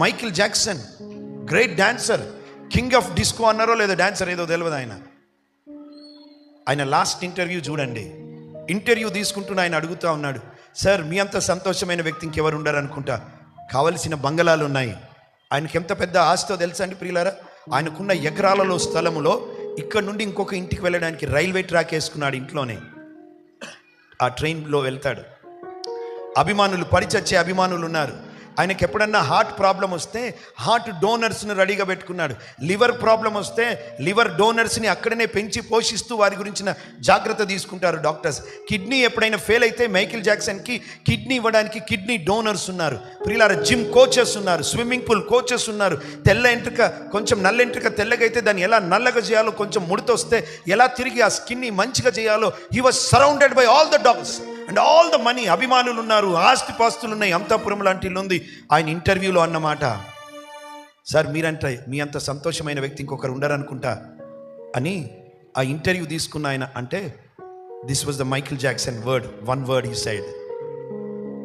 Michael Jackson great dancer, king of disco అన్నారో లేదా dancer ఏదో తెలియదు ఆయన లాస్ట్ ఇంటర్వ్యూ చూడండి. ఇంటర్వ్యూ తీసుకుంటున్న ఆయన అడుగుతూ ఉన్నాడు, సార్ మీ అంత సంతోషమైన వ్యక్తి ఇంకెవరు ఉండరు అనుకుంటా, కావలసిన బంగళాలు ఉన్నాయి. ఆయనకి ఎంత పెద్ద ఆస్తో తెలుసా అండి ప్రియులారా? ఆయనకున్న ఎకరాలలో స్థలములో ఇక్కడ నుండి ఇంకొక ఇంటికి వెళ్ళడానికి రైల్వే ట్రాక్ వేసుకున్నాడు ఇంట్లోనే. ఆ ట్రైన్లో వెళ్తాడు. అభిమానులు, పరిచచ్చే అభిమానులు ఉన్నారు. ఆయనకి ఎప్పుడన్నా హార్ట్ ప్రాబ్లం వస్తే హార్ట్ డోనర్స్ని రెడీగా పెట్టుకున్నాడు. లివర్ ప్రాబ్లం వస్తే లివర్ డోనర్స్ని అక్కడనే పెంచి పోషిస్తూ వారి గురించిన జాగ్రత్త తీసుకుంటారు డాక్టర్స్. కిడ్నీ ఎప్పుడైనా ఫెయిల్ అయితే మైకిల్ జాక్సన్కి కిడ్నీ ఇవ్వడానికి కిడ్నీ డోనర్స్ ఉన్నారు. ప్రియులారా, జిమ్ కోచెస్ ఉన్నారు, స్విమ్మింగ్ పూల్ కోచెస్ ఉన్నారు. తెల్ల ఎంట్రుక కొంచెం నల్ల ఎంట్రుక తెల్లగా అయితే దాన్ని ఎలా నల్లగా చేయాలో, కొంచెం ముడతొస్తే ఎలా తిరిగి ఆ స్కిన్ని మంచిగా చేయాలో, he was surrounded by all the doctors and all the money. అభిమానులు ఉన్నారు, ఆస్తిపాస్తులు ఉన్నాయి, అంతఃపురం లాంటి ఇల్లు ఉంది. ఆయన ఇంటర్వ్యూలో అన్నమాట, సార్ మీరంటే మీ అంత సంతోషమైన వ్యక్తి ఇంకొకరు ఉండరనుకుంటా అని ఆ ఇంటర్వ్యూ తీసుకున్న ఆయన అంటే, this was the Michael Jackson word, one word he said,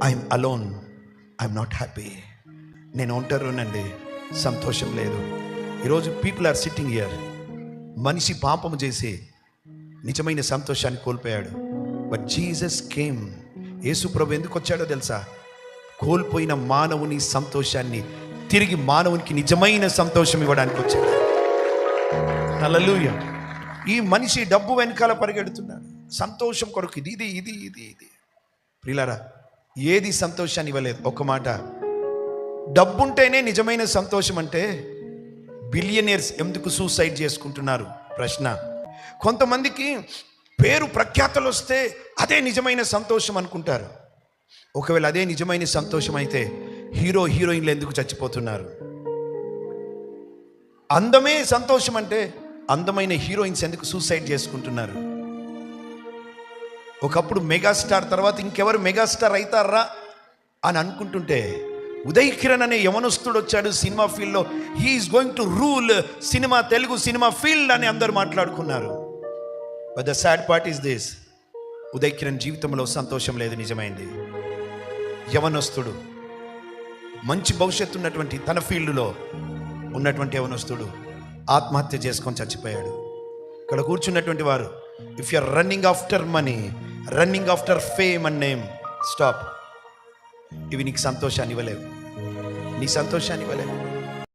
I'm alone, I'm not happy. నేను ఒంటరినండి, సంతోషం లేదు. ఈరోజు పీపుల్ ఆర్ సిట్టింగ్ హియర్. మనిషి పాపము చేసి నిజమైన సంతోషాన్ని కోల్పోయాడు. But Jesus came. యేసు ప్రభు ఎందుకు వచ్చాడో తెలుసా? కోల్పోయిన మానవుని సంతోషాన్ని తిరిగి మానవునికి నిజమైన సంతోషం ఇవ్వడానికి వచ్చాడు. హల్లెలూయా. ఈ మనిషి డబ్బు వెనకాల పరిగెడుతున్నాడు, సంతోషం కొరకు ఇది ఇది ఇది ఇది. ప్రియులారా, ఏది సంతోషాన్ని ఇవ్వలేదు. ఒక మాట, డబ్బుంటేనే నిజమైన సంతోషం అంటే బిలియనీర్స్ ఎందుకు సూసైడ్ చేసుకుంటున్నారు? ప్రశ్న. కొంతమందికి పేరు ప్రఖ్యాతలు వస్తే అదే నిజమైన సంతోషం అనుకుంటారు. ఒకవేళ అదే నిజమైన సంతోషం అయితే హీరోయిన్లు ఎందుకు చచ్చిపోతున్నారు? అందమే సంతోషం అంటే అందమైన హీరోయిన్స్ ఎందుకు సూసైడ్ చేసుకుంటున్నారు? ఒకప్పుడు మెగాస్టార్ తర్వాత ఇంకెవరు మెగాస్టార్ అవుతారా అని అనుకుంటుంటే ఉదయ్ కిరణ్ అనే యవనస్తుడు వచ్చాడు సినిమా ఫీల్డ్లో. He's going to rule cinema, Telugu cinema field అని అందరు మాట్లాడుకున్నారు. But the sad part is this, Uday Kiran జీవితంలో సంతోషం లేదు. నిజమైంది. యవనస్తుడు, మంచి భవిష్యత్తు ఉన్నటువంటి తన ఫీల్డ్లో ఉన్నటువంటి యవనస్తుడు ఆత్మహత్య చేసుకొని చచ్చిపోయాడు. ఇక్కడ కూర్చున్నటువంటి వారు, if you are running after money, running after fame and name, stop. ఇవి నీకు సంతోషాన్ని ఇవ్వలేవు, నీ సంతోషాన్ని ఇవ్వలేవు.